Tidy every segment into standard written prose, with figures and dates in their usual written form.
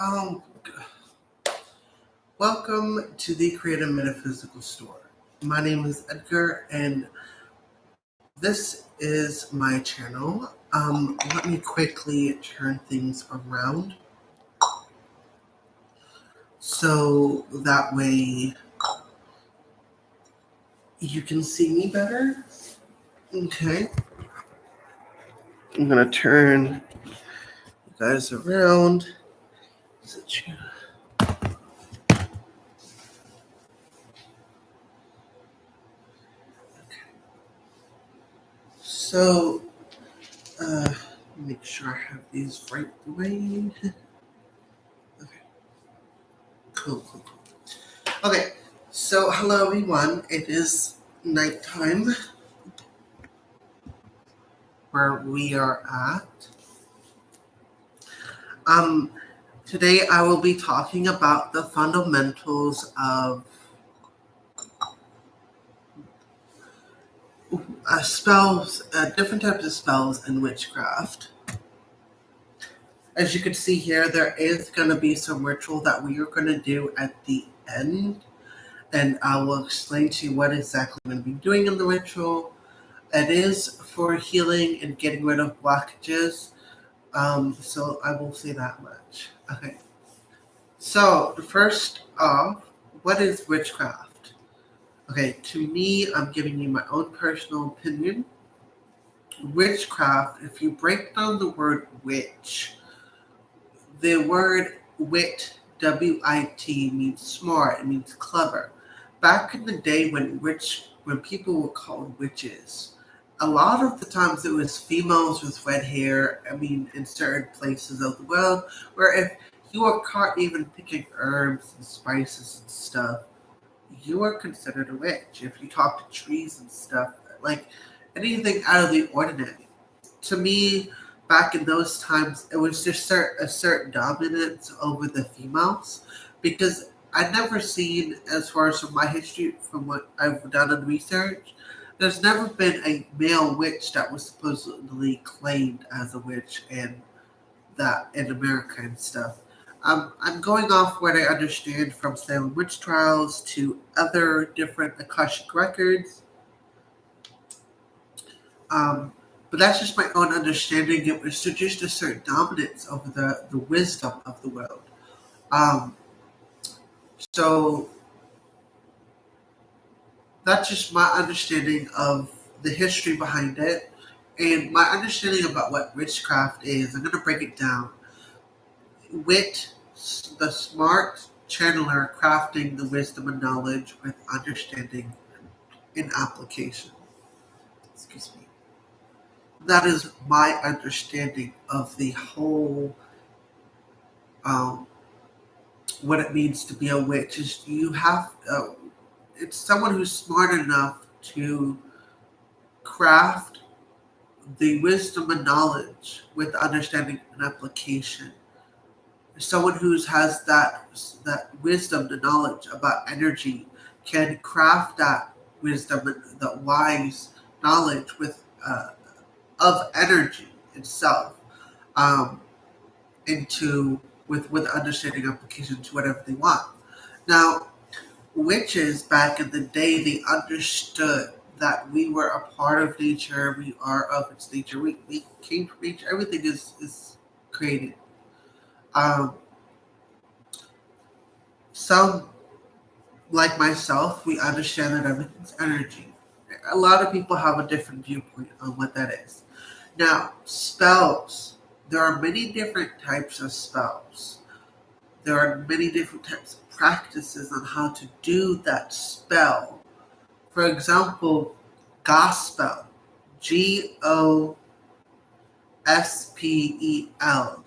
Um, Welcome to the Creative Metaphysical Store. My name is Edgar, and this is my channel. Let me quickly turn things around so that way you can see me better. Okay, I'm gonna turn you guys around. So, make sure I have these right the way. Okay, cool. Okay, so hello everyone. It is nighttime where we are at. Um, Today I will be talking about the fundamentals of spells, different types of spells in witchcraft. As you can see here, there is going to be some ritual that we are going to do at the end, and I will explain to you what exactly I'm going to be doing in the ritual. It is for healing and getting rid of blockages, so I will say that much. Okay. So, first off, what is witchcraft? Okay, to me, I'm giving you my own personal opinion. Witchcraft, if you break down the word witch, the word wit, W-I-T, means smart, it means clever. Back in the day when people were called witches, a lot of the times it was females with red hair, in certain places of the world, where if you were caught even picking herbs and spices and stuff, you are considered a witch. If you talk to trees and stuff, like anything out of the ordinary. To me, back in those times, it was just a certain dominance over the females, because I've never seen, as far as from my history, from what I've done in research, there's never been a male witch that was supposedly claimed as a witch in America and stuff. I'm going off what I understand from Salem witch trials to other different Akashic records. But that's just my own understanding. It was just a certain dominance over the wisdom of the world. Um, so that's just my understanding of the history behind it. And my understanding about what witchcraft is, I'm going to break it down. Wit, the smart channeler crafting the wisdom and knowledge with understanding and application. Excuse me. That is my understanding of the whole, um, what it means to be a witch. Is it's someone who's smart enough to craft the wisdom and knowledge with understanding and application. Someone who has that wisdom, the knowledge about energy, can craft that wisdom and the wise knowledge of energy itself, um, into with understanding application to whatever they want. Now, witches back in the day, they understood that we were a part of nature. We are of its nature. We came from nature. Everything is created. Um, some, like myself, we understand that everything's energy. A lot of people have a different viewpoint on what that is. Now, spells. There are many different types of spells. There are many different types of practices on how to do that spell. For example, gospel. Gospel.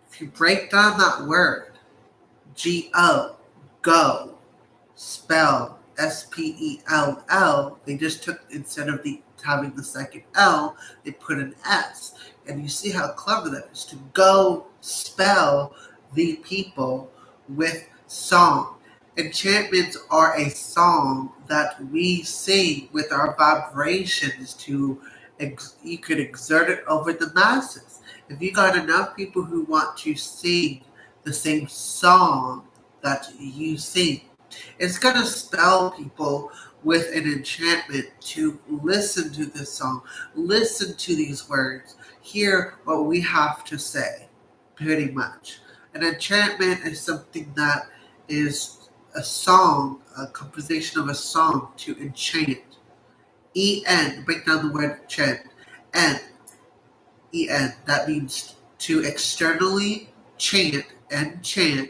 If you break down that word, go, spell, spell, they just took, instead of having the second L, they put an S. And you see how clever that is, to go spell the people with song. Enchantments are a song that we sing with our vibrations you could exert it over the masses. If you got enough people who want to sing the same song that you sing, it's going to spell people with an enchantment to listen to this song, listen to these words, hear what we have to say, pretty much. An enchantment is something that is a song, a composition of a song to enchant. En, break down the word enchant. En, en, that means to externally chant and chant.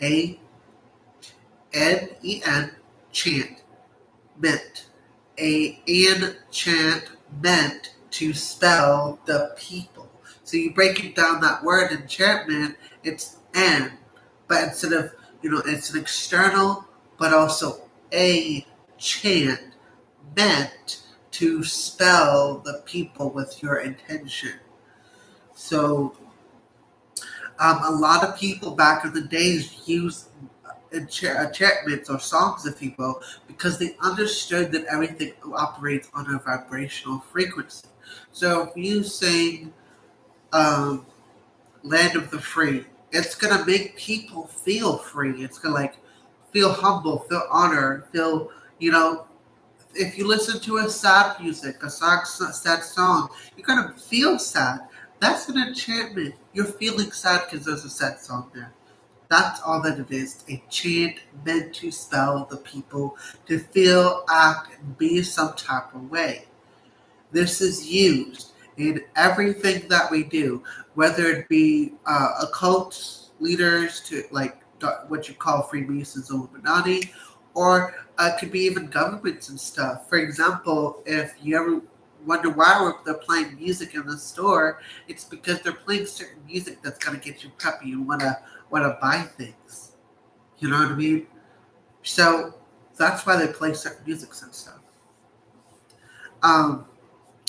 A-N-E-N, chant, meant. Enchantment, to spell the people. So you break it down, that word enchantment, it's N, but instead of, it's an external, but also a chant, meant to spell the people with your intention. So a lot of people back in the days used enchantments or songs, if you will, because they understood that everything operates on a vibrational frequency. So if you sing Land of the Free, it's going to make people feel free. It's going to feel humble, feel honored, feel, if you listen to a sad music, sad song, you're going to feel sad. That's an enchantment. You're feeling sad because there's a sad song there. That's all that it is. A chant meant to spell the people to feel, act, and be some type of way. This is used in everything that we do, whether it be occult leaders to what you call Freemasons, Illuminati, or it could be even governments and stuff. For example, if you ever wonder why they're playing music in the store, it's because they're playing certain music that's going to get you preppy and want to buy things. You know what I mean? So that's why they play certain music and stuff.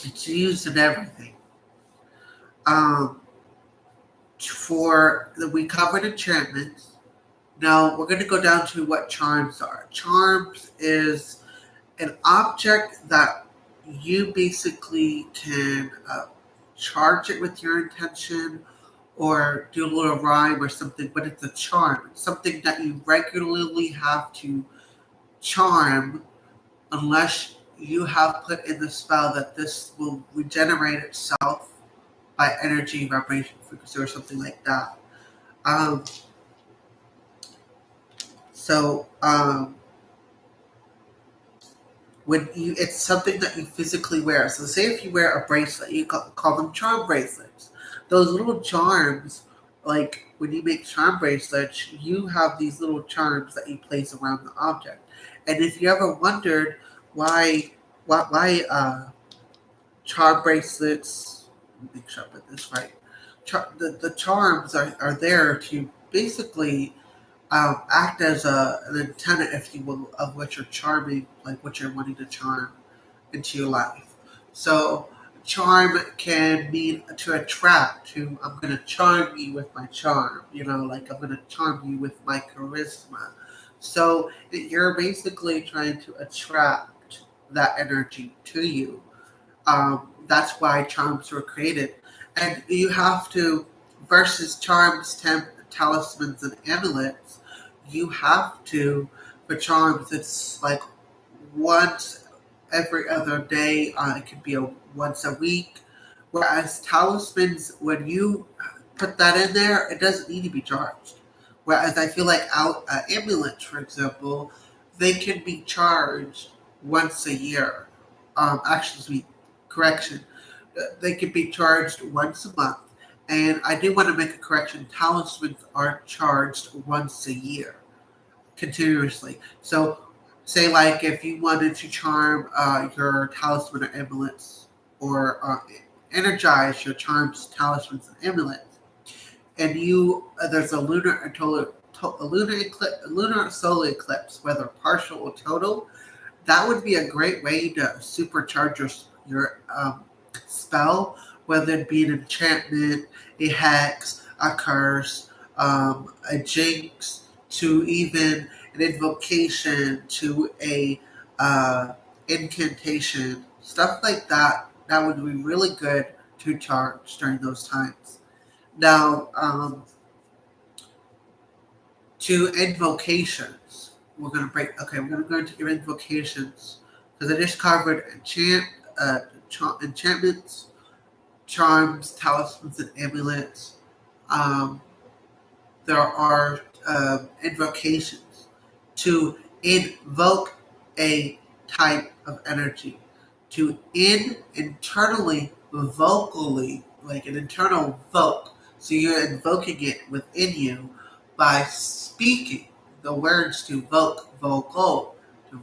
It's used in everything. We covered enchantments. Now we're going to go down to what charms are. Charms is an object that you basically can charge it with your intention or do a little rhyme or something, but it's a charm. It's something that you regularly have to charm unless you have put in the spell that this will regenerate itself by energy, vibration, frequency, or something like that. It's something that you physically wear. So say if you wear a bracelet, you call them charm bracelets. Those little charms, like when you make charm bracelets, you have these little charms that you place around the object. And if you ever wondered why charm bracelets, make sure I put this right, the charms are there to basically act as an antenna, if you will, of what you're charming, like what you're wanting to charm into your life. So charm can mean to attract, I'm going to charm you with my charm, like I'm going to charm you with my charisma. So you're basically trying to attract that energy to you. That's why charms were created. And you have to, versus charms, talismans, and amulets, you have to, for charms, it's like once every other day. It could be once a week. Whereas talismans, when you put that in there, it doesn't need to be charged. Whereas I feel like amulets, for example, they can be charged once a year. Correction. They can be charged once a month. And I do want to make a correction. Talismans are charged once a year, continuously. So, say like if you wanted to charm your talisman or amulets, or energize your charms, talismans, and amulets, and there's a lunar solar eclipse, whether partial or total, that would be a great way to supercharge your spell, whether it be an enchantment, a hex, a curse, a jinx, to even an invocation, to a incantation, stuff like that. That would be really good to charge during those times. Now, to invocations, we're gonna break. Okay, we're gonna go into your invocations because I just covered enchantments, charms, talismans, and amulets. Um, there are invocations to invoke a type of energy, to internally, vocally, like an internal vote. So you're invoking it within you by speaking the words to vocal, to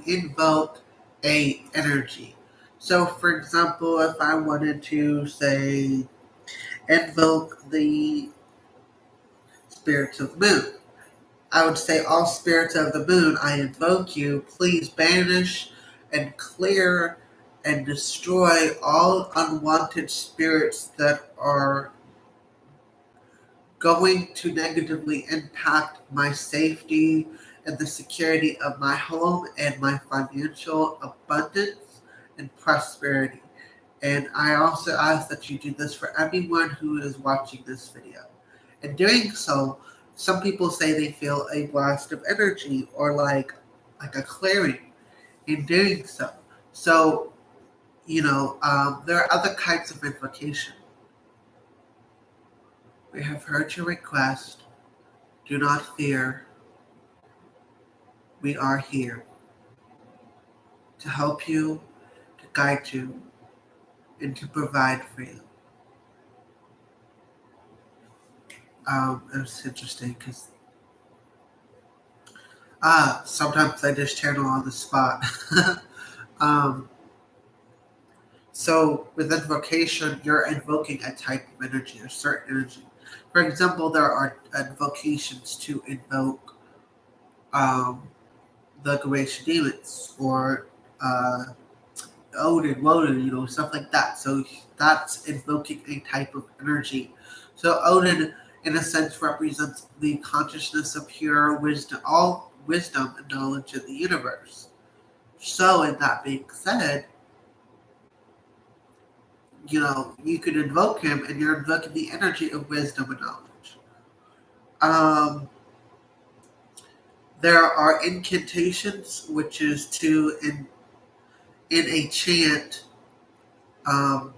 invoke a energy. So, for example, if I wanted to say invoke the spirits of the moon, I would say, all spirits of the moon, I invoke you. Please banish and clear and destroy all unwanted spirits that are going to negatively impact my safety and the security of my home and my financial abundance and prosperity. And I also ask that you do this for everyone who is watching this video. In doing so, some people say they feel a blast of energy or like a clearing in doing so. So, there are other kinds of invocation. We have heard your request. Do not fear. We are here to help you, to guide you, and to provide for you. It's interesting because sometimes I just channel on the spot. um, so with invocation, you're invoking a type of energy, a certain energy. For example, there are invocations to invoke the Ganesha demons or uh, Odin, Woden, stuff like that. So that's invoking a type of energy. So Odin, in a sense, represents the consciousness of pure wisdom, all wisdom and knowledge in the universe. So, in that being said, you could invoke him, and you're invoking the energy of wisdom and knowledge. There are incantations, which is to in a chant. A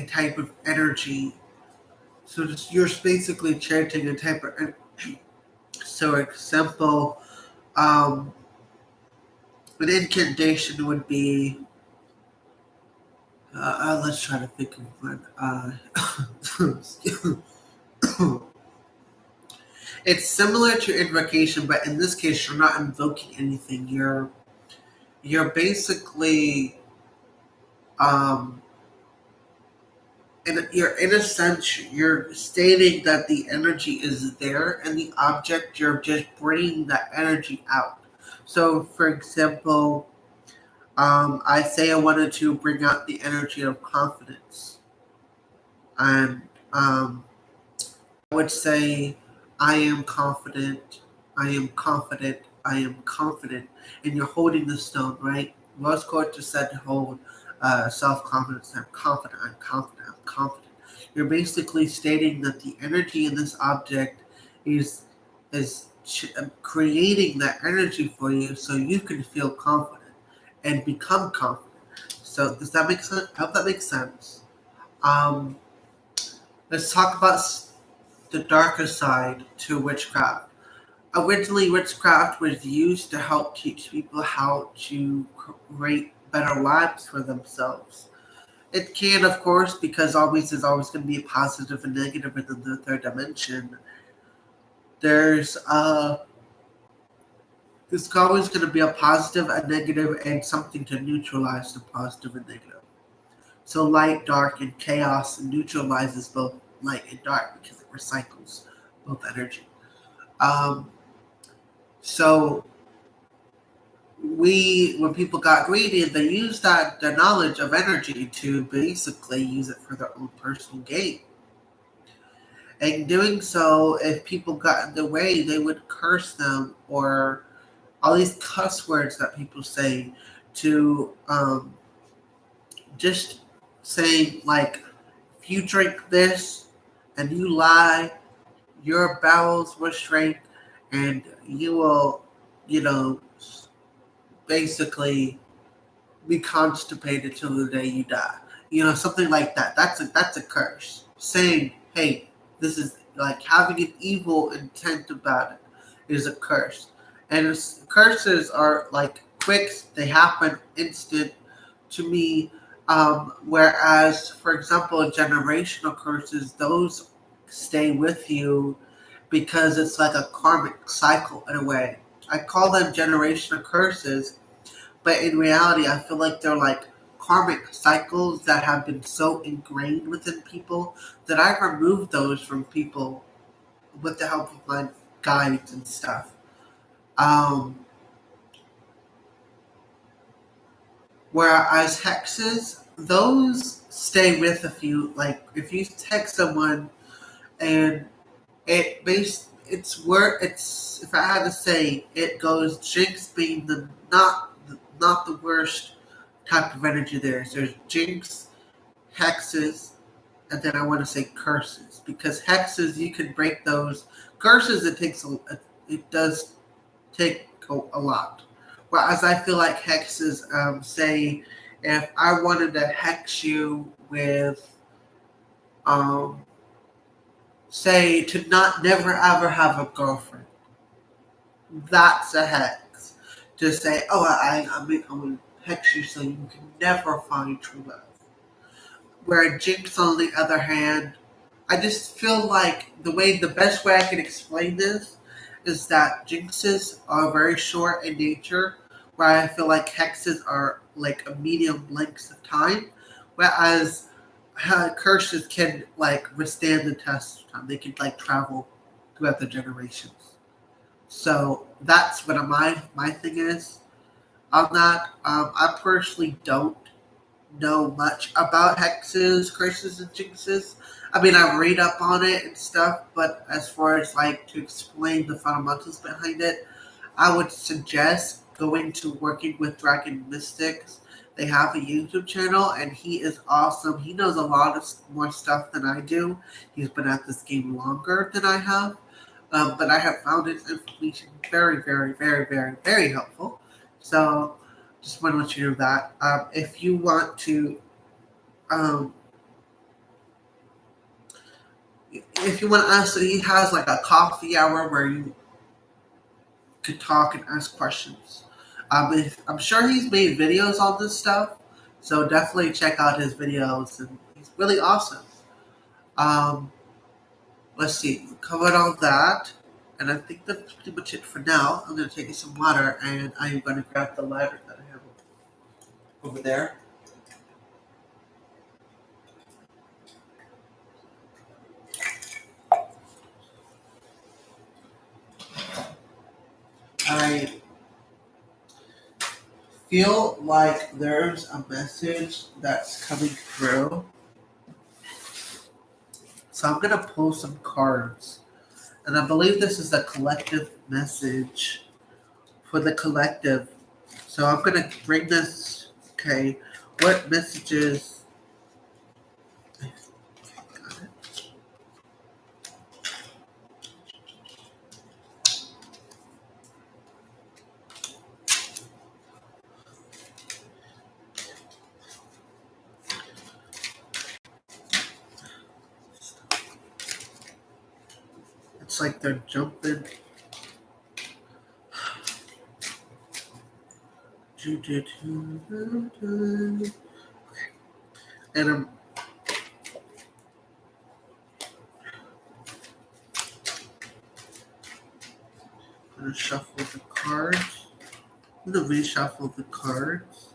type of energy. So you're basically chanting a type of energy. So example, an incantation would be. Let's try to think of one. It's similar to invocation, but in this case, you're not invoking anything. You're basically in a sense, you're stating that the energy is there and the object, you're just bringing that energy out. So, for example, I say I wanted to bring out the energy of confidence. And I would say, I am confident, I am confident, I am confident. And you're holding the stone, right? Rose Quartz just said to hold self-confidence. I'm confident, I'm confident, I'm confident. You're basically stating that the energy in this object is creating that energy for you so you can feel confident and become confident. So does that make sense? I hope that makes sense. Let's talk about the darker side to witchcraft. Originally, witchcraft was used to help teach people how to create better lives for themselves. It can, of course, because there's always going to be a positive and negative in the third dimension. There's always going to be a positive, a negative, and something to neutralize the positive and negative. So light, dark, and chaos neutralizes both light and dark because it recycles both energy. So when people got greedy, they used their knowledge of energy to basically use it for their own personal gain. And doing so, if people got in the way, they would curse them, or all these cuss words that people say to just saying like, if you drink this and you lie, your bowels will shrink and you will, you know, basically be constipated till the day you die. Something like that. That's a curse. Saying, hey, this is like having an evil intent about it is a curse. And curses are like quick, they happen instant to me. Whereas, for example, generational curses, those stay with you because it's like a karmic cycle in a way. I call them generational curses, but in reality, I feel like they're like karmic cycles that have been so ingrained within people that I remove those from people with the help of my guides and stuff. Um, Whereas hexes, those stay with a few. Like if you text someone and it's if I had to say, it goes jinx being the not the worst type of energy there. There's jinx, hexes, and then I want to say curses, because hexes you can break those. Curses it does take a lot. Whereas I feel like hexes, say if I wanted to hex you with, um, say to not never ever have a girlfriend, that's a hex. To say, oh, I'm gonna hex you so you can never find true love. Where Jinx, on the other hand, I just feel like the best way I can explain this is that jinxes are very short in nature, where I feel like hexes are like a medium length of time, whereas curses can like withstand the test of time. They can like travel throughout the generations. So that's what my thing is on that. I personally don't know much about hexes, curses, and jinxes. I mean, I read up on it and stuff, but as far as like to explain the fundamentals behind it, I would suggest going to Working with Dragon Mystics. They have a YouTube channel, and he is awesome. He knows a lot of more stuff than I do. He's been at this game longer than I have, but I have found his information very, very, very, very, very helpful. So, just want to let you know that. If you want to, um, if you want to ask, he has like a coffee hour where you could talk and ask questions. I'm sure he's made videos on this stuff, so definitely check out his videos, and he's really awesome. Um, let's see, we covered all that, and I think that's pretty much it for now. I'm going to take you some water, and I'm going to grab the lighter that I have over there. I feel like there's a message that's coming through. So I'm going to pull some cards. And I believe this is a collective message for the collective. So I'm going to bring this. Okay. What messages? Got it. It's like they're jumping. And I'm going to shuffle the cards. I'm going to reshuffle the cards.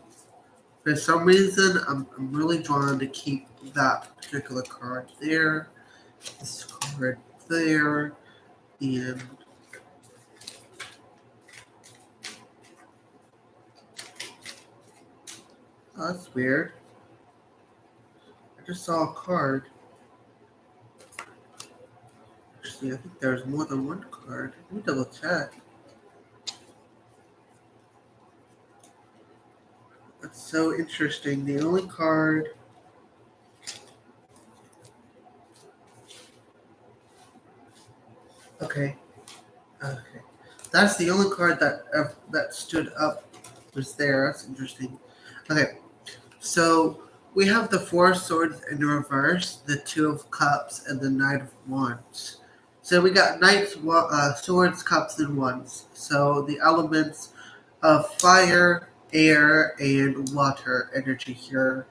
For some reason, I'm really drawn to keep that particular card there, this card there, and oh, that's weird. I just saw a card. Actually, I think there's more than one card. Let me double check. That's so interesting. The only card Okay. Okay. That's the only card that stood up was there. That's interesting. Okay. So we have the Four of Swords in reverse, the Two of Cups, and the Knight of Wands. So we got Knights, Swords, Cups, and Wands. So the elements of fire, air, and water energy here.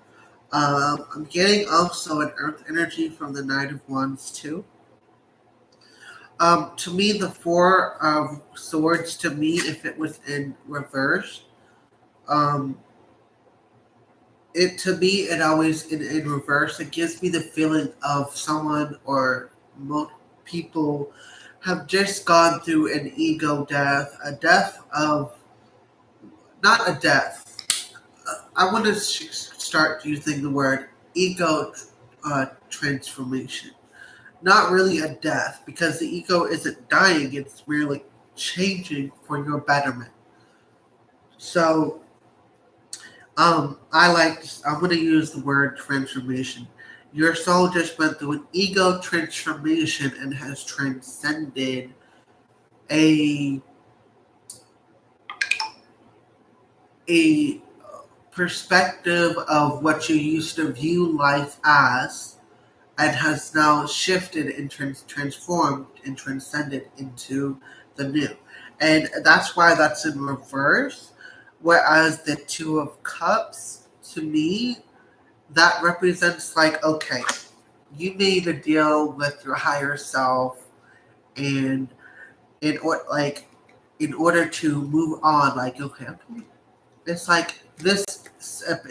I'm getting also an earth energy from the Knight of Wands too. To me, the Four of Swords, to me, if it was in reverse, um, it to me it always in reverse. It gives me the feeling of someone or people have just gone through an ego death, a death of not a death. I want to start using the word ego transformation. Not really a death because the ego isn't dying; it's merely changing for your betterment. So I'm going to use the word transformation. Your soul just went through an ego transformation and has transcended a a perspective of what you used to view life as, and has now shifted and transformed and transcended into the new. And that's why that's in reverse. Whereas the Two of Cups, to me, that represents like, okay, you made a deal with your higher self, and in order to move on, like, okay, it's like this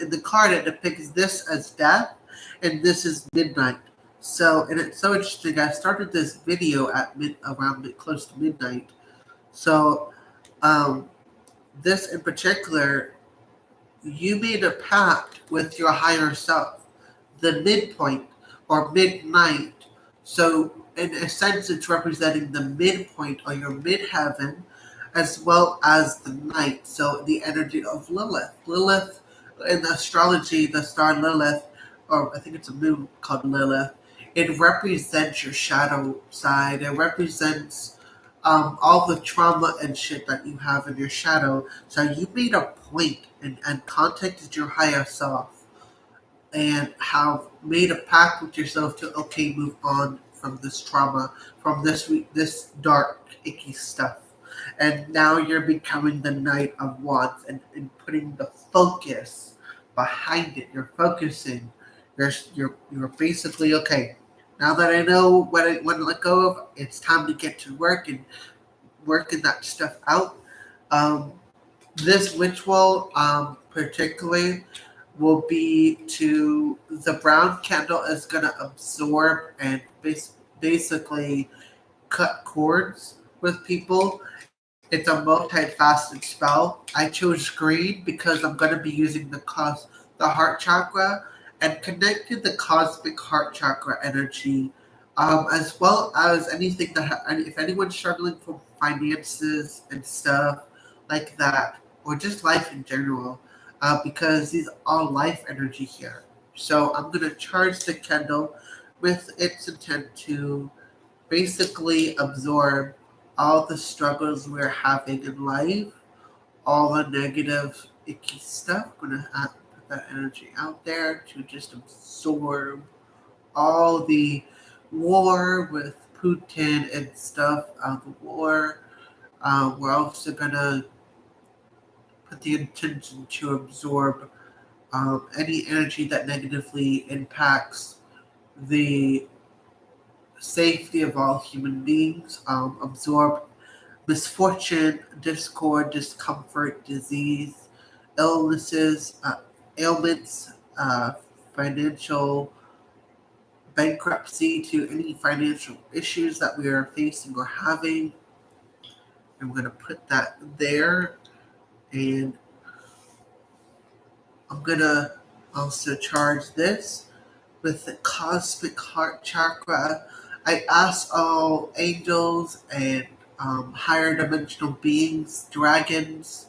in the card it depicts this as death, and this is midnight. So, and it's so interesting. I started this video at close to midnight. So, um, this in particular, you made a pact with your higher self, the midpoint or midnight. So, in a sense, it's representing the midpoint or your midheaven as well as the night. So, the energy of Lilith. Lilith, in astrology, the star Lilith, or I think it's a moon called Lilith, it represents your shadow side. It represents all the trauma and shit that you have in your shadow. So you made a point and contacted your higher self and have made a pact with yourself to okay move on from this trauma, from this dark icky stuff. And now you're becoming the Knight of Wands and putting the focus behind it. You're focusing. You're basically okay. Now that I know what I want to let go of, it's time to get to work and working that stuff out. Um, this ritual, particularly, will be to the brown candle is going to absorb and basically cut cords with people. It's a multifaceted spell. I chose green because I'm going to be using the heart chakra and connected the cosmic heart chakra energy, as well as anything if anyone's struggling for finances and stuff like that, or just life in general, because these are all life energy here. So I'm going to charge the candle with its intent to basically absorb all the struggles we're having in life, all the negative, icky stuff. I'm gonna put that energy out there to just absorb all the war with Putin and stuff. The war. We're also gonna put the intention to absorb any energy that negatively impacts the safety of all human beings, absorb misfortune, discord, discomfort, disease, illnesses, ailments, financial bankruptcy, to any financial issues that we are facing or having. I'm going to put that there, and I'm going to also charge this with the cosmic heart chakra. I ask all angels and higher dimensional beings, dragons,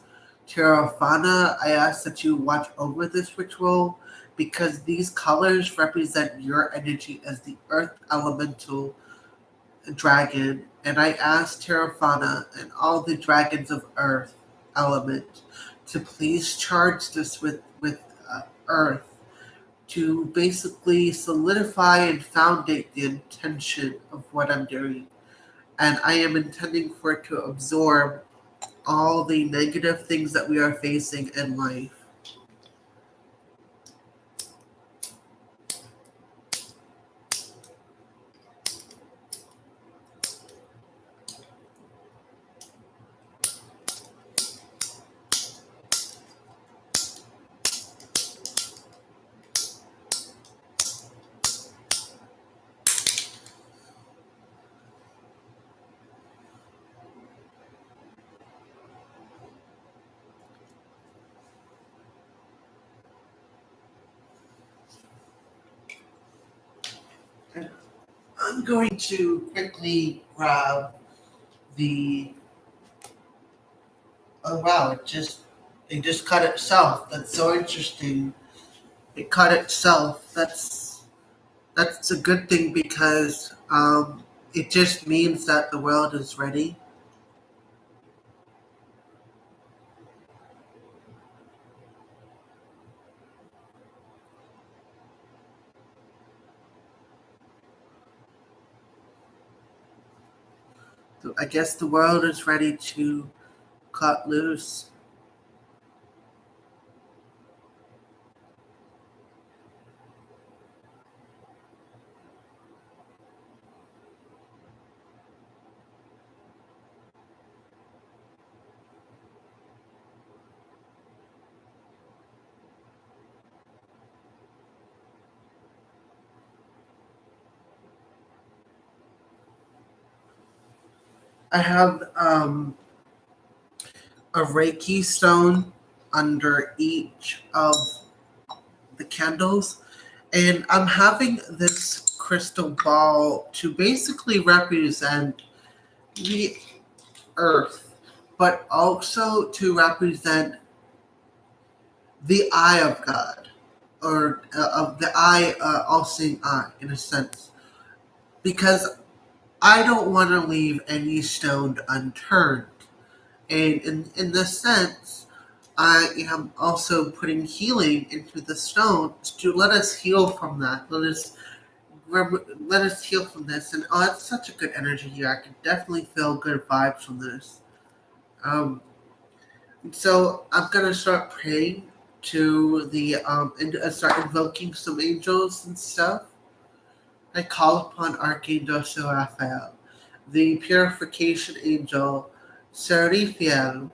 Terrafana, I ask that you watch over this ritual because these colors represent your energy as the earth elemental dragon, And I ask Terrafauna and all the dragons of Earth element to please charge this with Earth to basically solidify and foundate the intention of what I'm doing. And I am intending for it to absorb all the negative things that we are facing in life. I'm going to quickly grab the. Oh wow! It just cut itself. That's so interesting. It cut itself. That's a good thing because it just means that the world is ready. I guess the world is ready to cut loose. I have a Reiki stone under each of the candles, and I'm having this crystal ball to basically represent the earth, but also to represent the eye of God, or of the eye, all seeing eye, in a sense. Because I don't want to leave any stone unturned. And in this sense, I am also putting healing into the stones to let us heal from that. Let us heal from this. And oh, it's such a good energy here. I can definitely feel good vibes from this. Um, so I'm gonna start praying to the and start invoking some angels and stuff. I call upon Archangel Raphael, the purification angel Seraphiel,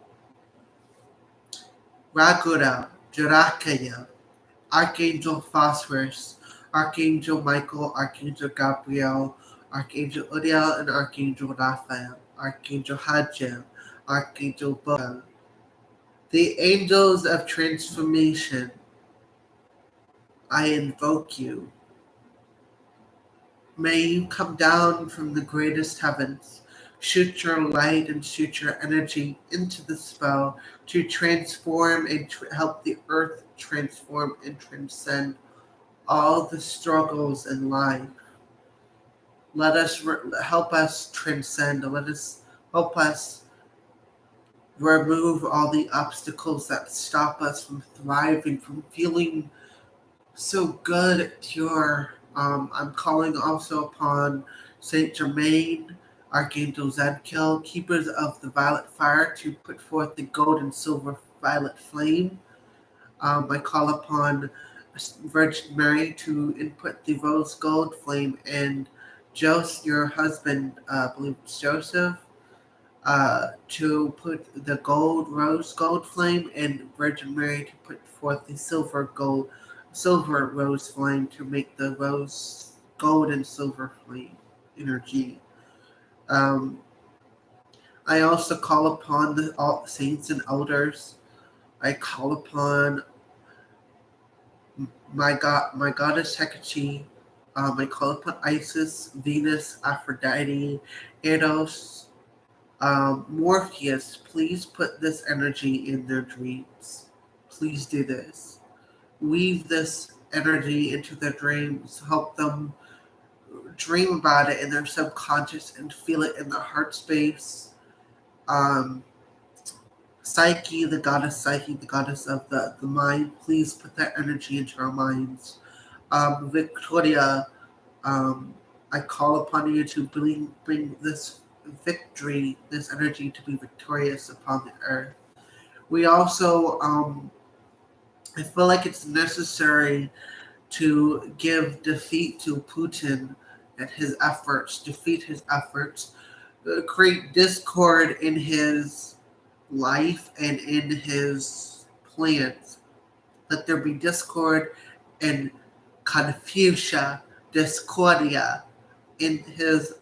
Raghuram, Jarakaya, Archangel Phosphorus, Archangel Michael, Archangel Gabriel, Archangel Uriel, and Archangel Raphael, Archangel Hadjel, Archangel Boel, the angels of transformation. I invoke you. May you come down from the greatest heavens, shoot your light and shoot your energy into the spell to transform and help the earth transform and transcend all the struggles in life. Let us help us transcend. Let us help us remove all the obstacles that stop us from thriving, from feeling so good, pure. I'm calling also upon Saint Germain, Archangel Zadkiel, keepers of the violet fire, to put forth the gold and silver violet flame. I call upon Virgin Mary to input the rose gold flame, and Joseph, your husband, I believe it's Joseph, to put the rose gold flame, and Virgin Mary to put forth the silver rose flame to make the rose gold and silver flame energy. Um, I also call upon the all saints and elders. I call upon my goddess Hecate. I call upon Isis, Venus, Aphrodite, Eros, Morpheus. Please put this energy in their dreams. Please do this. Weave this energy into their dreams. Help them dream about it in their subconscious and feel it in their heart space. Um, Psyche, the goddess of the mind, please put that energy into our minds. Victoria, um, I call upon you to bring this victory, this energy to be victorious upon the earth. We also, I feel like it's necessary to give defeat to Putin and his efforts, defeat his efforts, create discord in his life and in his plans. Let there be discord and confusia, discordia in his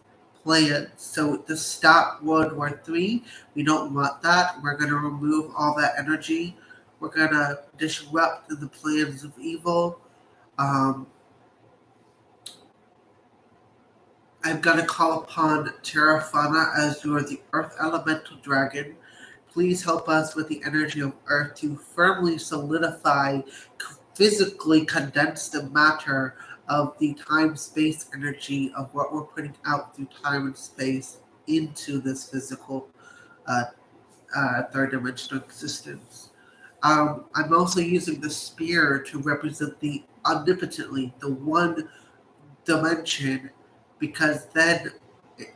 plans. So to stop World War III, we don't want that. We're going to remove all that energy. We're going to disrupt the plans of evil. Um, I'm going to call upon Terrafana as you are the Earth Elemental Dragon. Please help us with the energy of Earth to firmly solidify, physically condense the matter of the time-space energy of what we're putting out through time and space into this physical uh, third dimensional existence. I'm also using the spear to represent the omnipotently, the one dimension, because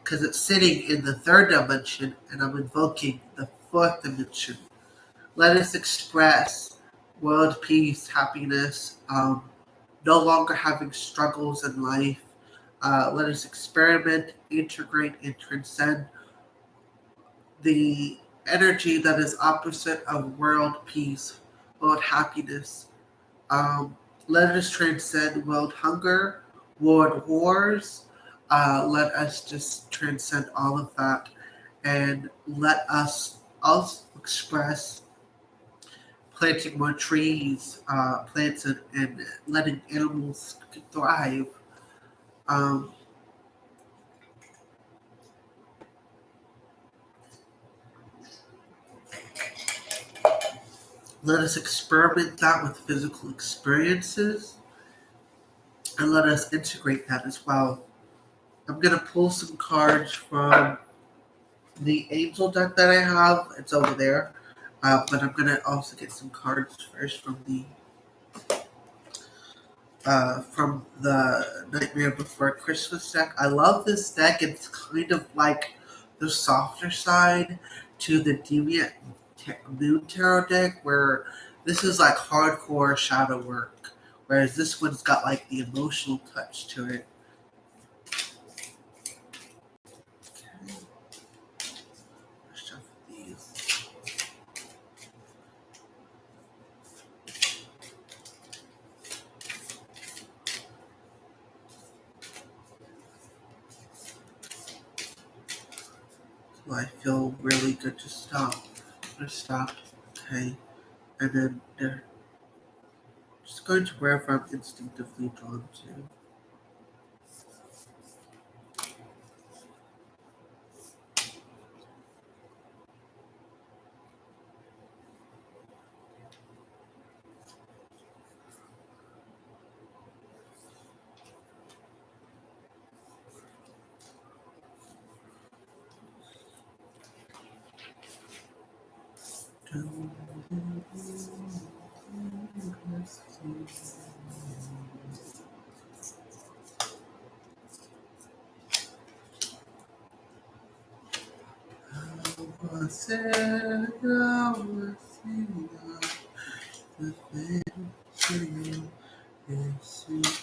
it's sitting in the third dimension and I'm invoking the fourth dimension. Let us express world peace, happiness, no longer having struggles in life. Let us experiment, integrate, and transcend the energy that is opposite of world peace, world happiness. Um, Let us transcend world hunger, world wars. Let us just transcend all of that and let us also express planting more trees, plants, and letting animals thrive. Um, Let us experiment that with physical experiences and let us integrate that as well. I'm going to pull some cards from the angel deck that I have. It's over there. But I'm going to also get some cards first from the Nightmare Before Christmas deck. I love this deck. It's kind of like the softer side to the Deviant Moon Tarot deck, where this is like hardcore shadow work, whereas this one's got like the emotional touch to it. Okay, let's shuffle these. So I feel really good to stop. I'm gonna stop. Okay, and then they're just going to wherever I'm instinctively drawn to.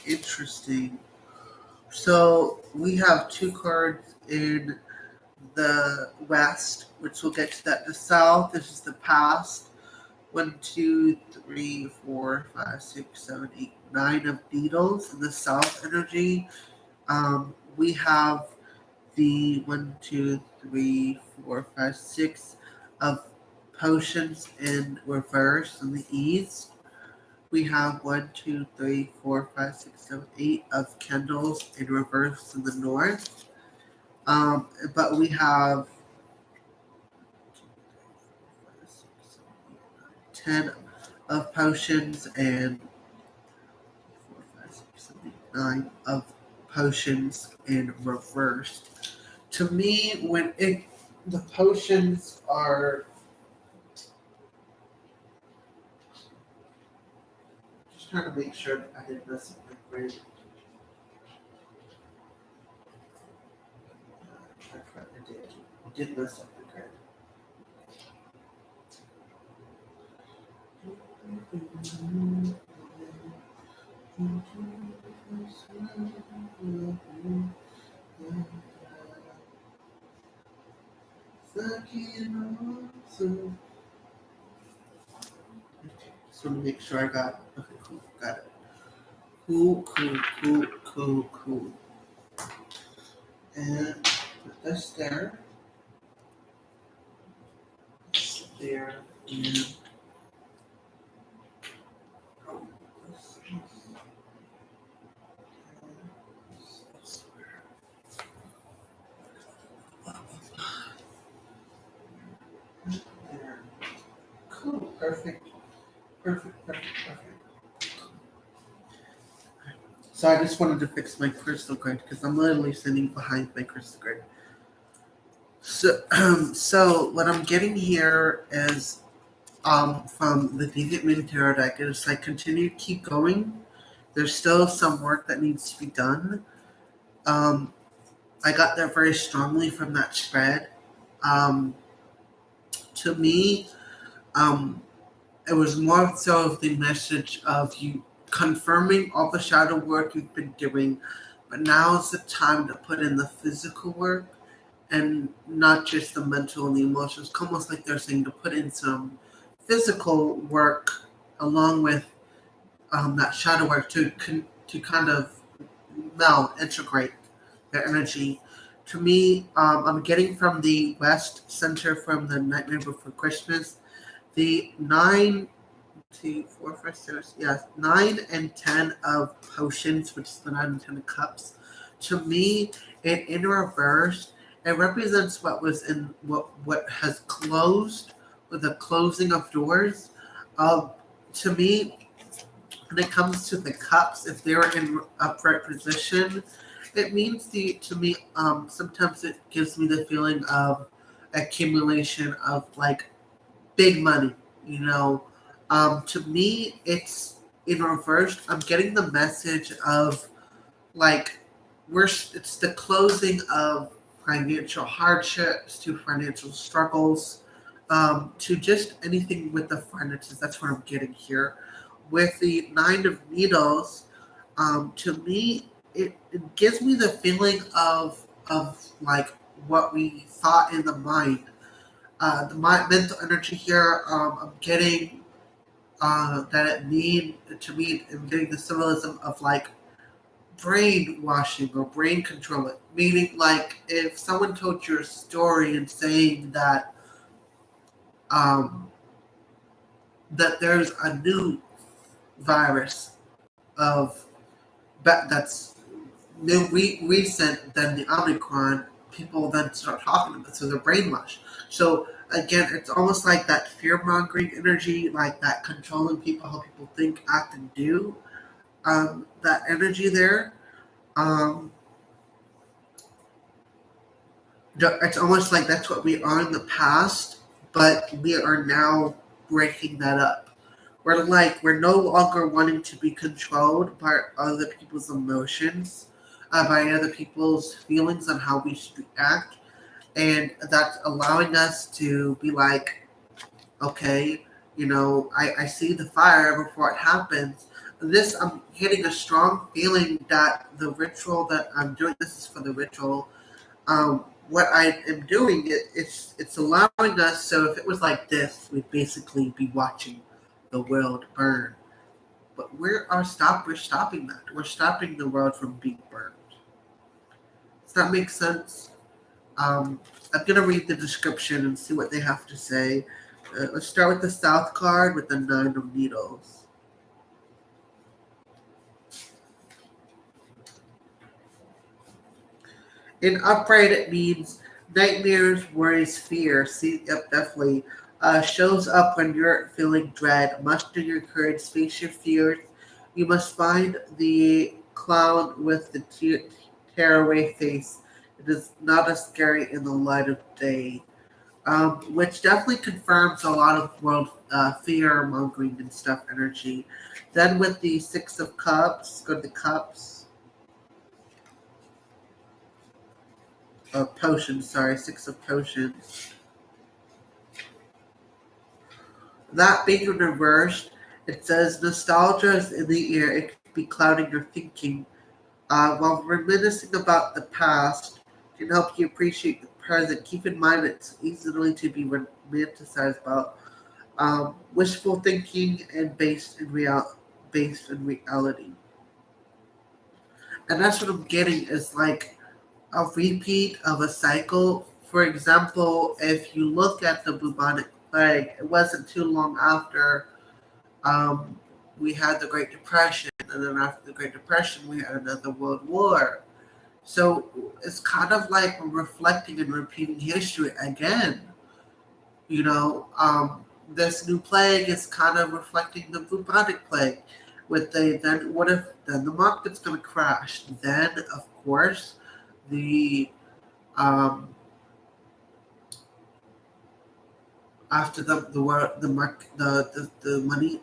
Interesting. So we have two cards in the west, which we'll get to that. The south, this is the past. 1, 2, 3, 4, 5, 6, 7, 8, 9 of needles in the south energy. We have the 1, 2, 3, 4, 5, 6 of potions in reverse in the east. We have 1, 2, 3, 4, 5, 6, 7, 8 of candles in reverse in the north. But we have 10 of potions and 4, 5, 6, 7, 8, 9 of potions in reverse. To me, the potions are just trying to make sure that I didn't mess up my grid. I did mess up the grid. Just want to make sure I got it. Okay, cool. Got it. Cool. And put this there. This there. And there. Cool. Perfect. So I just wanted to fix my crystal grid because I'm literally sitting behind my crystal grid. So what I'm getting here is from the Deviant Moon Tarot deck is like continue to keep going. There's still some work that needs to be done. I got that very strongly from that spread. To me, it was more so of the message of you confirming all the shadow work you've been doing, but now is the time to put in the physical work and not just the mental and the emotions. It's almost like they're saying to put in some physical work along with that shadow work to kind of integrate their energy. To me, I'm getting from the West Center from the Nightmare Before Christmas, the 9 and 10 of potions, which is the 9 and 10 of cups. To me, in reverse, it represents what was in what has closed with the closing of doors. To me, when it comes to the cups, if they're in upright position, it means to me. Sometimes it gives me the feeling of accumulation of like big money. To me, it's in reverse. I'm getting the message of like it's the closing of financial hardships to financial struggles, to just anything with the finances. That's what I'm getting here. With the 9 of Needles, to me, it gives me the feeling of like what we thought in the mind. The mental energy here, I'm getting that to me, I'm getting the symbolism of like brainwashing or brain control. Meaning, like, if someone told you a story and saying that that there's a new virus of that's recent than the Omicron, people then start talking about it, so they're brainwashed. So again, it's almost like that fear-mongering energy, like that controlling people, how people think, act, and do. That energy there. It's almost like that's what we are in the past, but we are now breaking that up. We're no longer wanting to be controlled by other people's emotions, by other people's feelings on how we should react, and that's allowing us to be like, okay, I see the fire before it happens. I'm getting a strong feeling that the ritual that I'm doing, this is for the ritual. What I am doing, it's allowing us. So if it was like this, we'd basically be watching the world burn. But we're stopping that. We're stopping the world from being burned. Does that make sense? I'm gonna read the description and see what they have to say. Let's start with the South card with the 9 of Needles. In upright, it means nightmares, worries, fear. See, yep, definitely. Shows up when you're feeling dread. Muster your courage, face your fears. You must find the clown with the tearaway face. It is not as scary in the light of day. Which definitely confirms a lot of world fear mongering and stuff energy. Then with the Six of Cups, go to the Cups. Potions, sorry, Six of Potions. That being reversed, it says nostalgia is in the air. It could be clouding your thinking. While reminiscing about the past can help you appreciate the present, keep in mind it's easily to be romanticized about wishful thinking and based in reality. And that's what I'm getting is like a repeat of a cycle. For example, if you look at the bubonic plague, it wasn't too long after um, we had the Great Depression, and then after the Great Depression, we had another World War. So it's kind of like we're reflecting and repeating history again. You know, this new plague is kind of reflecting the bubonic plague. With the then, what if then the market's going to crash? Then, of course, the um, after the world the mark the money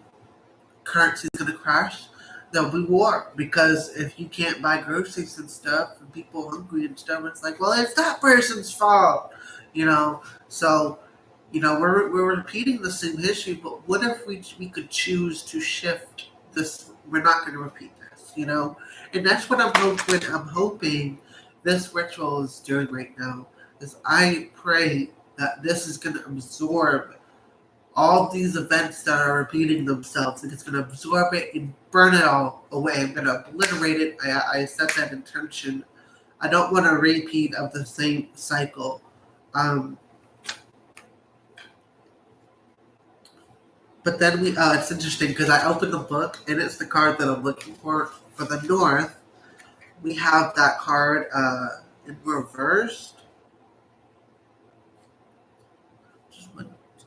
currency is going to crash. There'll be war because if you can't buy groceries and stuff and people are hungry and stuff, it's like, well, it's that person's fault, you know. So, we're repeating the same history, but what if we could choose to shift this? We're not going to repeat this, and that's what I'm hoping this ritual is doing right now. Is I pray that this is going to absorb all these events that are repeating themselves, and it's going to absorb it and burn it all away. I'm going to obliterate it. I set that intention. I don't want a repeat of the same cycle. Um, but then it's interesting because I opened the book and it's the card that I'm looking for. For the North, we have that card in reversed. Just 1, 2,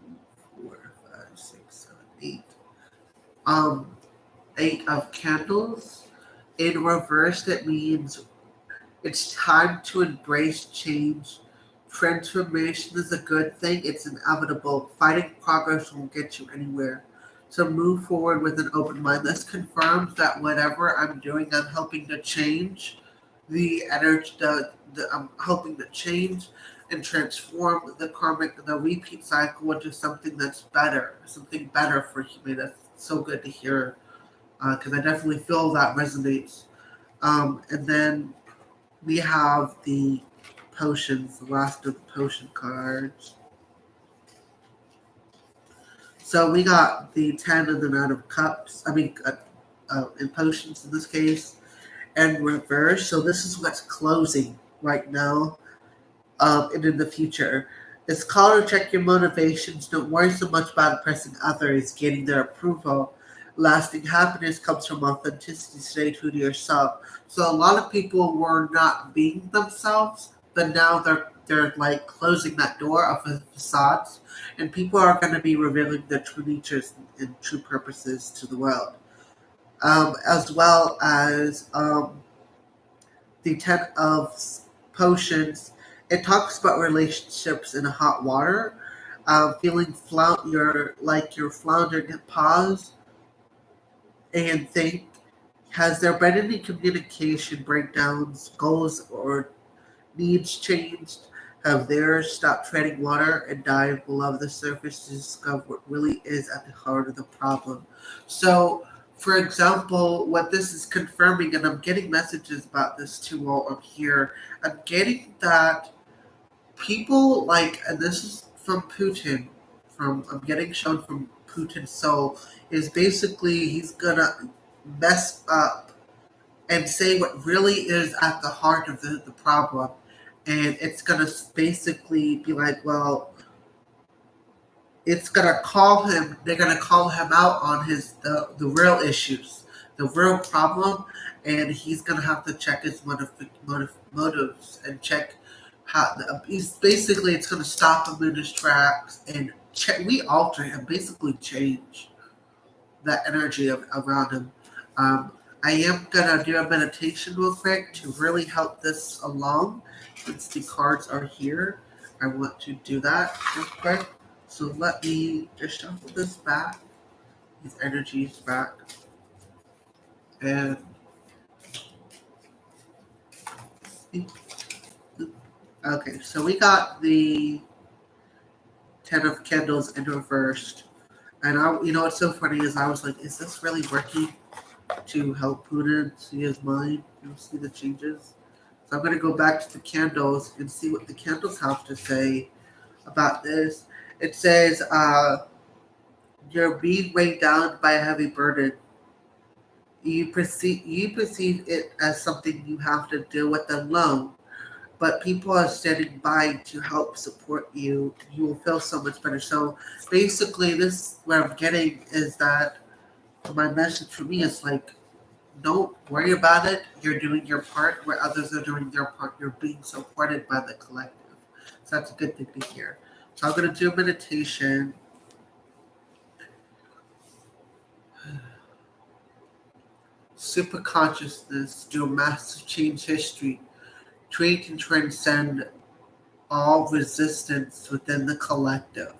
3, 4, 5, 6, 7, 8. Um, 8 of Candles. In reverse, that means it's time to embrace change. Transformation is a good thing. It's inevitable. Fighting progress won't get you anywhere. So move forward with an open mind. This confirms that whatever I'm doing, I'm helping to change the energy. I'm helping to change and transform the repeat cycle into something better for humanity. That's so good to hear because I definitely feel that resonates. And then we have the potions, the last of the potion cards. So we got the 10 and the 9 of cups. In potions in this case, and reverse. So this is what's closing right now, and in the future. It's called to check your motivations. Don't worry so much about impressing others, getting their approval. Lasting happiness comes from authenticity. Stay true to yourself. So a lot of people were not being themselves, but now they're like closing that door of the facades, and people are going to be revealing their true natures and true purposes to the world, as well as the 10 of Potions. It talks about relationships in hot water, feeling you're floundering. Pause and think: has there been any communication breakdowns, goals, or needs changed? Have theirs stopped treading water and dive below the surface to discover what really is at the heart of the problem? So, for example, what this is confirming, and I'm getting messages about this too while I'm here, I'm getting that people like, and this is from Putin, I'm getting shown from Putin's soul, is basically he's gonna mess up and say what really is at the heart of the problem. And it's going to basically be like, well, it's going to call him, they're going to call him out on the real issues, the real problem. And he's going to have to check his motives and check how, it's going to stop him in his tracks and alter him, basically change that energy around him. I am gonna do a meditation real quick to really help this along. Since the cards are here, I want to do that real quick. So let me just shuffle this back, these energies back, and okay. So we got the Ten of Candles in reversed, and what's so funny is I was like, is this really working to help Putin see his mind? See the changes. So I'm going to go back to the candles and see what the candles have to say about this. It says, you're being weighed down by a heavy burden. You perceive it as something you have to deal with alone, but people are standing by to help support you. You will feel so much better. So basically, this what I'm getting is that my message for me is like, don't worry about it. You're doing your part where others are doing their part. You're being supported by the collective. So that's a good thing to hear. So I'm going to do a meditation. Super consciousness, do a massive change history. Create and transcend all resistance within the collective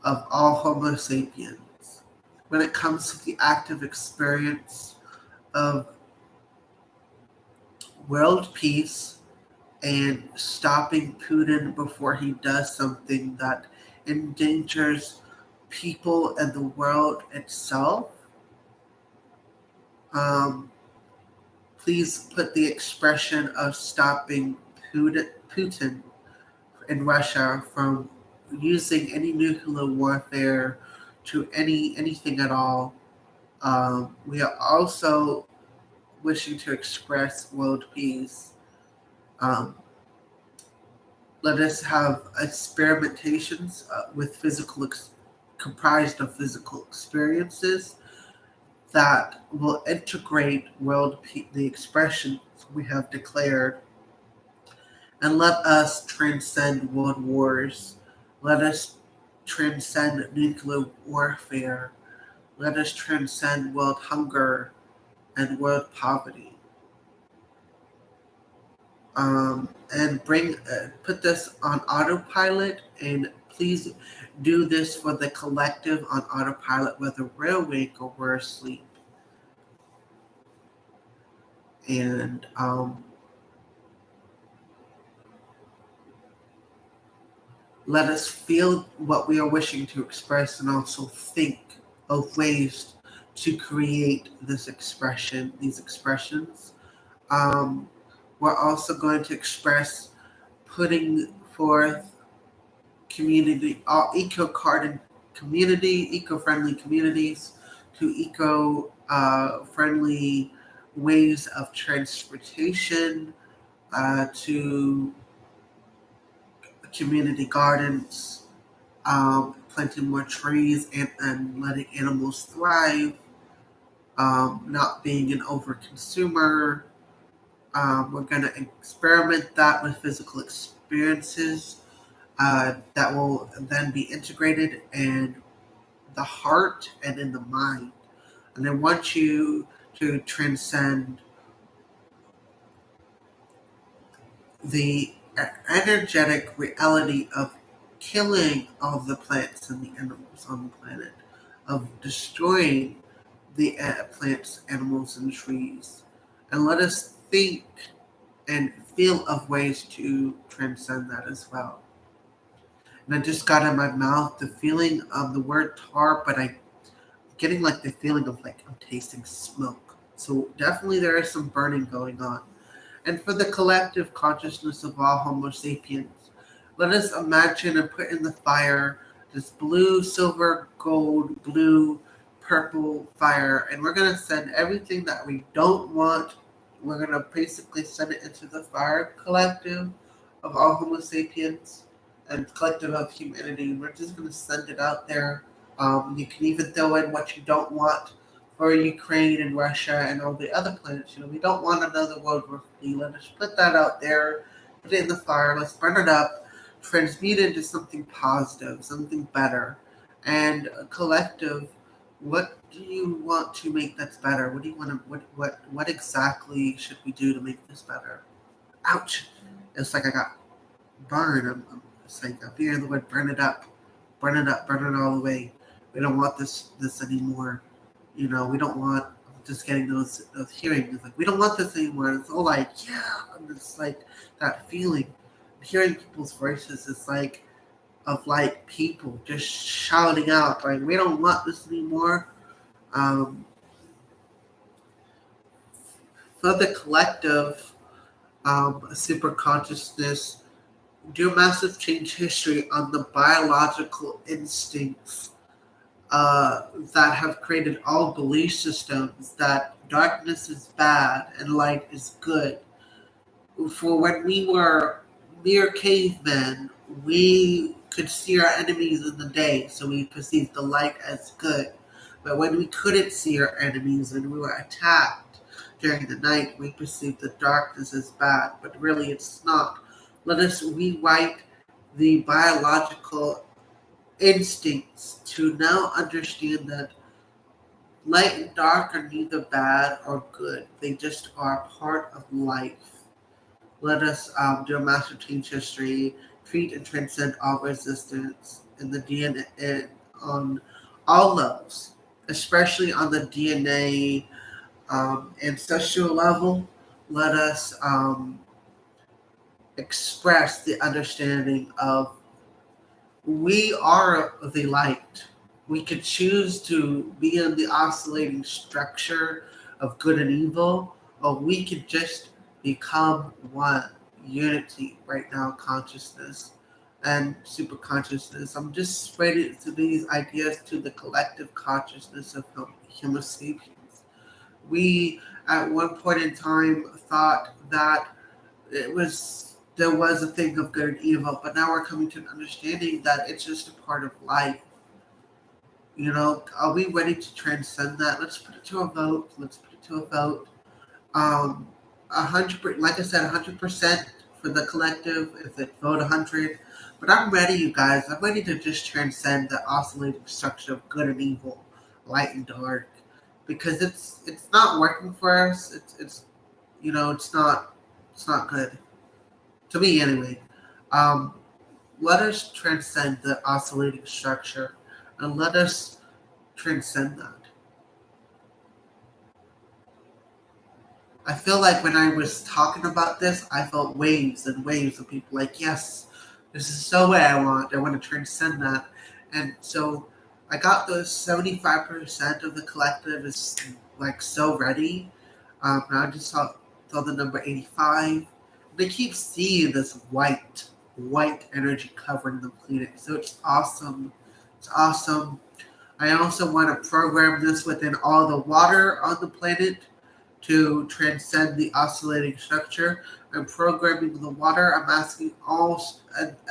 of all Homo sapiens. When it comes to the active experience of world peace and stopping Putin before he does something that endangers people and the world itself, please put the expression of stopping Putin in Russia from using any nuclear warfare to anything at all. We are also wishing to express world peace. Um, Let us have experimentations with comprised of physical experiences that will integrate the expressions we have declared, and let us transcend world wars. Let us transcend nuclear warfare. Let us transcend world hunger and world poverty. And put this on autopilot, and please do this for the collective on autopilot, whether we're awake or we're asleep. And let us feel what we are wishing to express, and also think of ways to create these expressions. We're also going to express putting forth eco-friendly communities to eco-friendly ways of transportation, to community gardens, planting more trees and letting animals thrive, not being an overconsumer. We're going to experiment that with physical experiences that will then be integrated in the heart and in the mind. And I want you to transcend the energetic reality of killing all the plants and the animals on the planet, of destroying the plants, animals, and trees. And let us think and feel of ways to transcend that as well. And I just got in my mouth the feeling of the word tar, but I'm getting like the feeling of like I'm tasting smoke. So definitely there is some burning going on. And for the collective consciousness of all Homo sapiens, let us imagine and put in the fire this blue, silver, gold, blue, purple fire. And we're going to send everything that we don't want. We're going to basically send it into the fire collective of all Homo sapiens and collective of humanity. We're just going to send it out there. You can even throw in what you don't want for Ukraine and Russia and all the other planets. We don't want another World War III. Let us put that out there, put it in the fire, let's burn it up, transmute it into something positive, something better. And a collective, What do you want to make that's better? What do you want to what exactly should we do to make this better? Ouch! It's like I got burned. It's like I'm hearing the word burn it up, burn it up, burn it all the way. We don't want this anymore. We don't want just getting those hearing. It's like we don't want this anymore. It's all like and it's like that feeling. Hearing people's voices is like of like people just shouting out like we don't want this anymore. Um, for the collective super consciousness, do massive change history on the biological instincts that have created all belief systems that darkness is bad and light is good. For when we were mere cavemen, we could see our enemies in the day, so we perceived the light as good. But when we couldn't see our enemies and we were attacked during the night, we perceived the darkness as bad, but really it's not. Let us rewrite the biological instincts to now understand that light and dark are neither bad or good. They just are part of life. Let us do a master change history, treat and transcend all resistance in the DNA on all levels, especially on the DNA ancestral level. Let us express the understanding of we are the light. We could choose to be in the oscillating structure of good and evil, or we could just become one unity right now, consciousness and super consciousness. I'm just spreading to these ideas to the collective consciousness of Homo sapiens. We, at one point in time, thought that there was a thing of good and evil, but now we're coming to an understanding that it's just a part of life. Are we ready to transcend that? Let's put it to a vote. Let's put it to a vote. 100, like I said, 100% for the collective. If it vote 100, but I'm ready, you guys. I'm ready to just transcend the oscillating structure of good and evil, light and dark, because it's not working for us. It's not good to me anyway. Um, let us transcend the oscillating structure and let us transcend that. I feel like when I was talking about this, I felt waves and waves of people like, yes, this is so what I want. I want to transcend that. And so I got those 75% of the collective is like so ready. And I just saw the number 85. They keep seeing this white energy covering the planet. So it's awesome. It's awesome. I also want to program this within all the water on the planet to transcend the oscillating structure. I'm programming the water. I'm asking all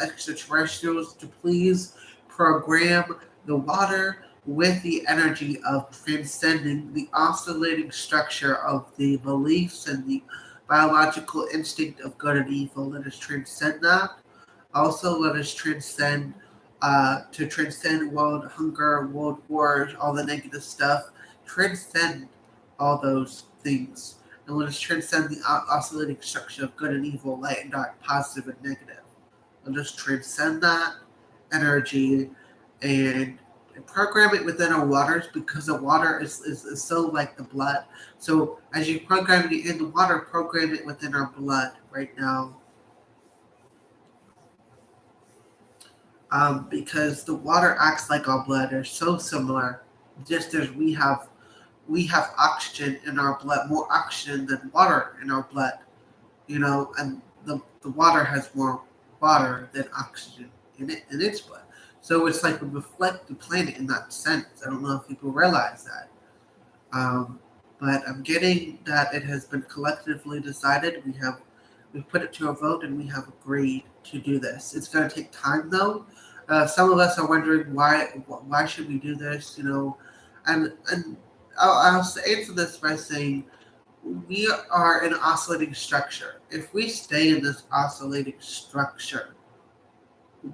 extraterrestrials to please program the water with the energy of transcending the oscillating structure of the beliefs and the biological instinct of good and evil. Let us transcend that. Also, let us transcend world hunger, world wars, all the negative stuff. Transcend all those things. And let us transcend the oscillating structure of good and evil, light and dark, positive and negative. Let us transcend that energy and program it within our waters, because the water is so like the blood. So as you program it in the water, program it within our blood right now. Because the water acts like our blood. They're so similar. Just as we have oxygen in our blood, more oxygen than water in our blood, and the water has more water than oxygen in its blood. So it's like we reflect the planet in that sense. I don't know if people realize that. Um, but I'm getting that it has been collectively decided. We put it to a vote and we have agreed to do this. It's going to take time though. Some of us are wondering why should we do this, and I'll answer this by saying we are an oscillating structure. If we stay in this oscillating structure,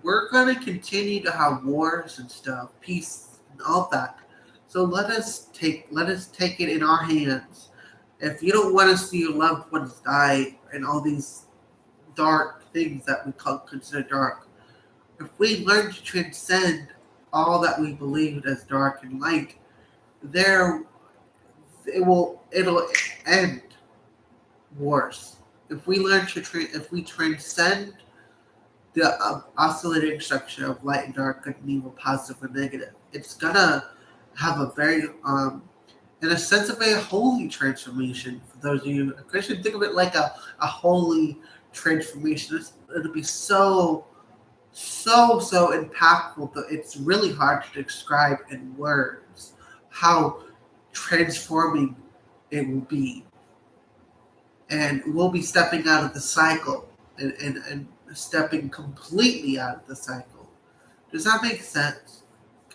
we're going to continue to have wars and stuff, peace and all that. So let us take it in our hands. If you don't want to see your loved ones die and all these dark things that we consider dark, if we learn to transcend all that we believed as dark and light, there it'll end wars. If we learn to if we transcend the oscillating structure of light and dark, good and evil, positive and negative, it's gonna have a very in a sense of a holy transformation. For those of you a Christian, think of it like a holy transformation. It'll be so impactful that it's really hard to describe in words how transforming it will be. And we'll be stepping out of the cycle and stepping completely out of the cycle. Does that make sense?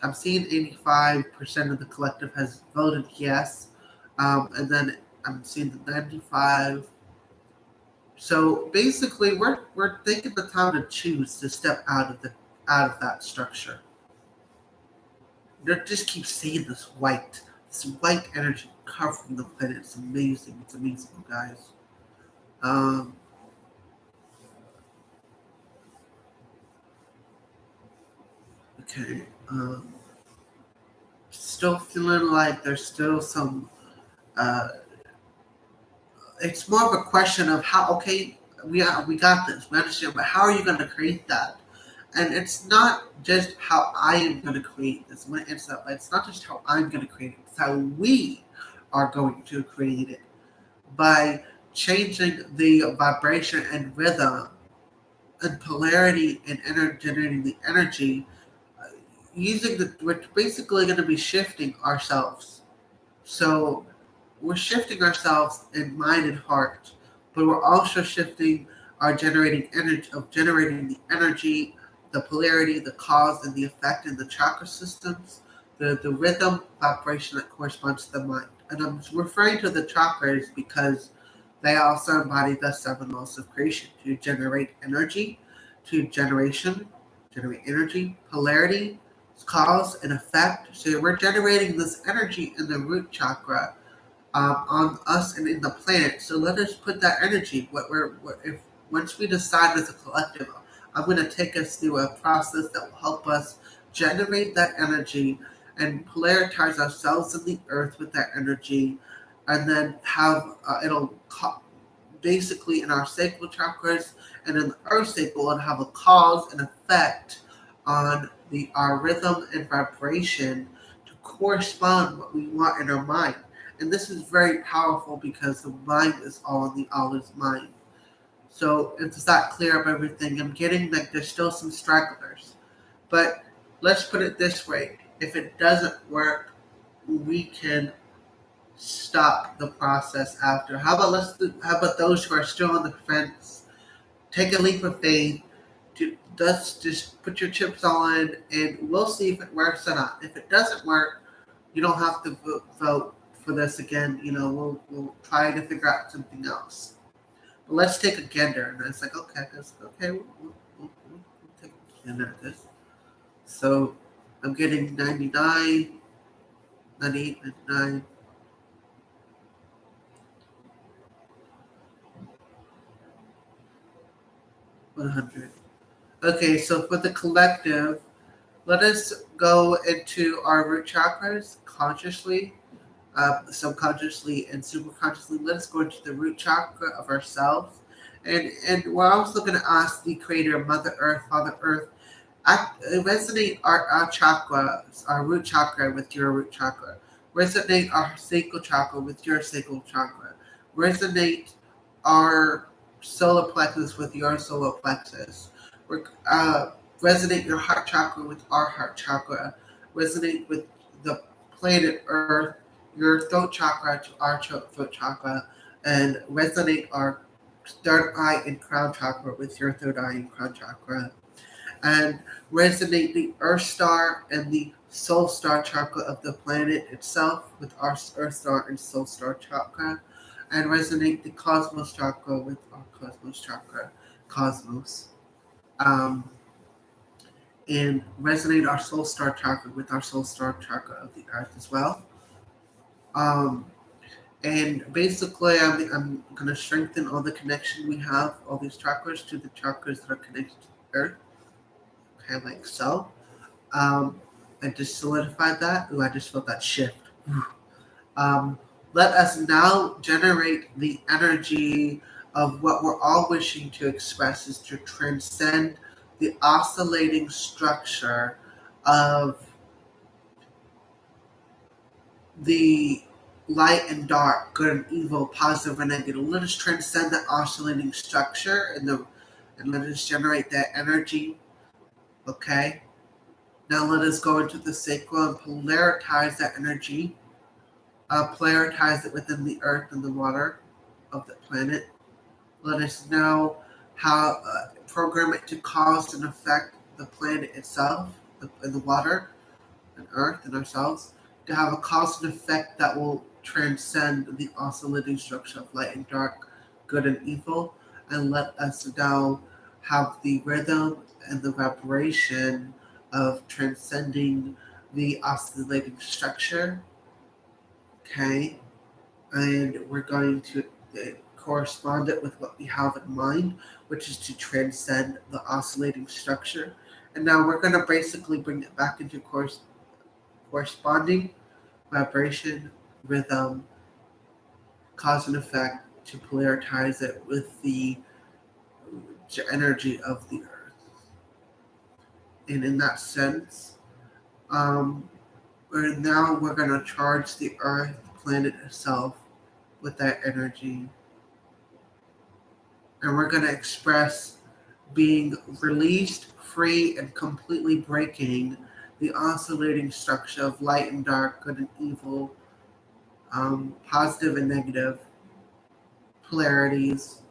I'm seeing 85% of the collective has voted yes, and then I'm seeing the 95. So basically, we're taking the time to choose to step out of that structure. They just keep seeing this white energy covering the planet. It's amazing. It's amazing, guys. Um, okay. Still feeling like there's still some. Uh, it's more of a question of how. Okay, we got this. We understand, but how are you going to create that? And it's not just how I am going to create this. It's not just how I'm going to create it. It's how we are going to create it by changing the vibration and rhythm and polarity and generating the energy. We're basically going to be shifting ourselves. So we're shifting ourselves in mind and heart, but we're also shifting our generating the energy, the polarity, the cause, and the effect in the chakra systems, the rhythm vibration that corresponds to the mind. And I'm referring to the chakras because they also embody the seven laws of creation to generate energy, to generate energy, polarity, cause, and effect. So we're generating this energy in the root chakra on us and in the planet. So let us put that energy. If once we decide as a collective, I'm going to take us through a process that will help us generate that energy and polarize ourselves in the earth with that energy, and then have basically in our sacral chakras and in the earth sacral, and have a cause and effect on our rhythm and vibration to correspond what we want in our mind. And this is very powerful because the mind is all is mind. So it's that clear of everything. I'm getting that there's still some stragglers. But let's put it this way. If it doesn't work, we can stop the process after. How about those who are still on the fence? Take a leap of faith. Just put your chips on, and we'll see if it works or not. If it doesn't work, you don't have to vote for this again. We'll try to figure out something else. But let's take a gander, and it's like okay. We'll take a gander at this. So I'm getting 99, 98, 99. 100. Okay, so for the collective, let us go into our root chakras consciously, subconsciously, and superconsciously. Let us go into the root chakra of ourselves. And we're also going to ask the Creator, Mother Earth, Father Earth, resonate our chakras, our root chakra with your root chakra. Resonate our sacral chakra with your sacral chakra. Resonate our solar plexus with your solar plexus. Resonate your heart chakra with our heart chakra. Resonate with the planet Earth, your throat chakra to our throat chakra, and resonate our third eye and crown chakra with your third eye and crown chakra, and resonate the Earth Star and the Soul Star chakra of the planet itself with our Earth Star and Soul Star chakra, and resonate the Cosmos chakra with our Cosmos chakra, Cosmos. Um, and resonate our soul star chakra with our soul star chakra of the earth as well. Um, and basically, I'm going to strengthen all the connection we have, all these chakras, to the chakras that are connected to the earth, kind of like so. I just solidified that. Ooh, I just felt that shift. Um, Let us now generate the energy of what we're all wishing to express, is to transcend the oscillating structure of the light and dark, good and evil, positive and negative. Let us transcend the oscillating structure and let us generate that energy. Okay? Now let us go into the sacral and polarize that energy. Polarize it within the earth and the water of the planet. Let us know how program it to cause and affect the planet itself, and the water and earth and ourselves, to have a cause and effect that will transcend the oscillating structure of light and dark, good and evil, and let us now have the rhythm and the vibration of transcending the oscillating structure. Okay, and we're going to correspond it with what we have in mind, which is to transcend the oscillating structure. And now we're going to basically bring it back into corresponding vibration, rhythm, cause and effect, to polarize it with the energy of the earth. And in that sense, we're going to charge the earth, the planet itself, with that energy. And we're going to express being released, free, and completely breaking the oscillating structure of light and dark, good and evil, positive and negative polarities.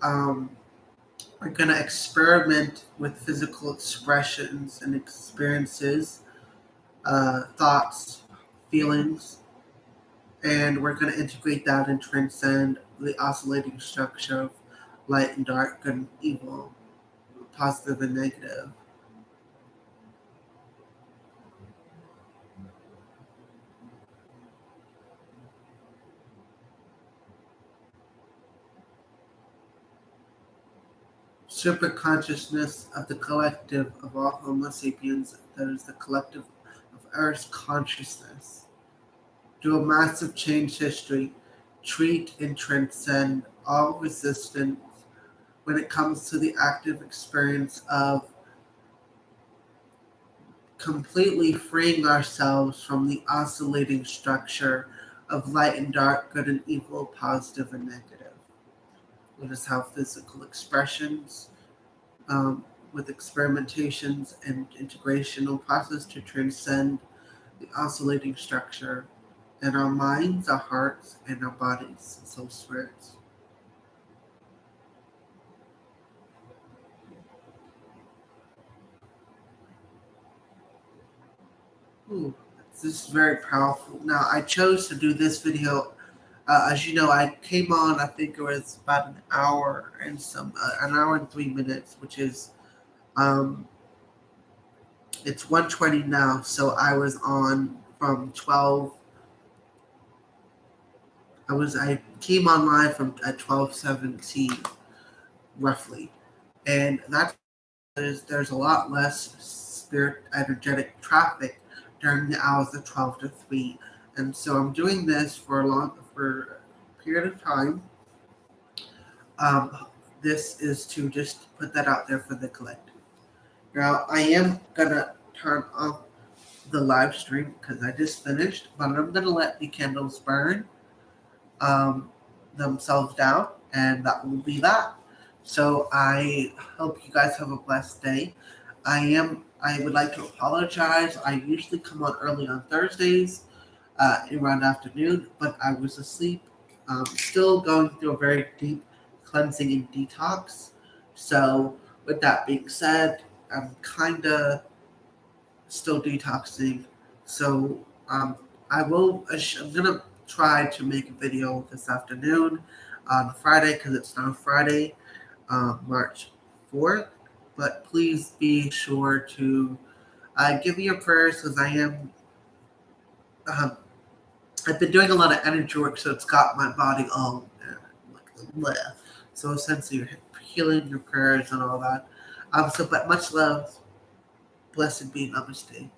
We're going to experiment with physical expressions and experiences, thoughts, feelings, and we're going to integrate that and transcend the oscillating structure of light and dark, good and evil, positive and negative. Super consciousness of the collective of all Homo sapiens, that is the collective of Earth's consciousness. Do a massive change history, treat and transcend all resistance when it comes to the active experience of completely freeing ourselves from the oscillating structure of light and dark, good and evil, positive and negative. Let us have physical expressions, with experimentations and integrational process to transcend the oscillating structure in our minds, our hearts, and our bodies, and soul spirits. Ooh, this is very powerful. Now, I chose to do this video. As you know, I came on, I think it was about an hour and 3 minutes, which is, it's 1:20 now. So I was on from 12. I came online from at 12:17 roughly, and that's there's a lot less spirit energetic traffic during the hours of 12 to 3, and so I'm doing this for a period of time. This is to just put that out there for the collective. Now I am gonna turn off the live stream because I just finished, but I'm gonna let the candles burn themselves down, and that will be that. So I hope you guys have a blessed day. I would like to apologize. I usually come on early on Thursdays, around afternoon, but I was asleep. Still going through a very deep cleansing and detox. So with that being said, I'm kind of still detoxing. So I'm gonna try to make a video this afternoon on Friday, because it's now Friday, March 4th. but please be sure to give me your prayers because um, I've been doing a lot of energy work, so it's got my body all like bleh. So since you're healing your prayers and all that, but much love, blessed be, namaste.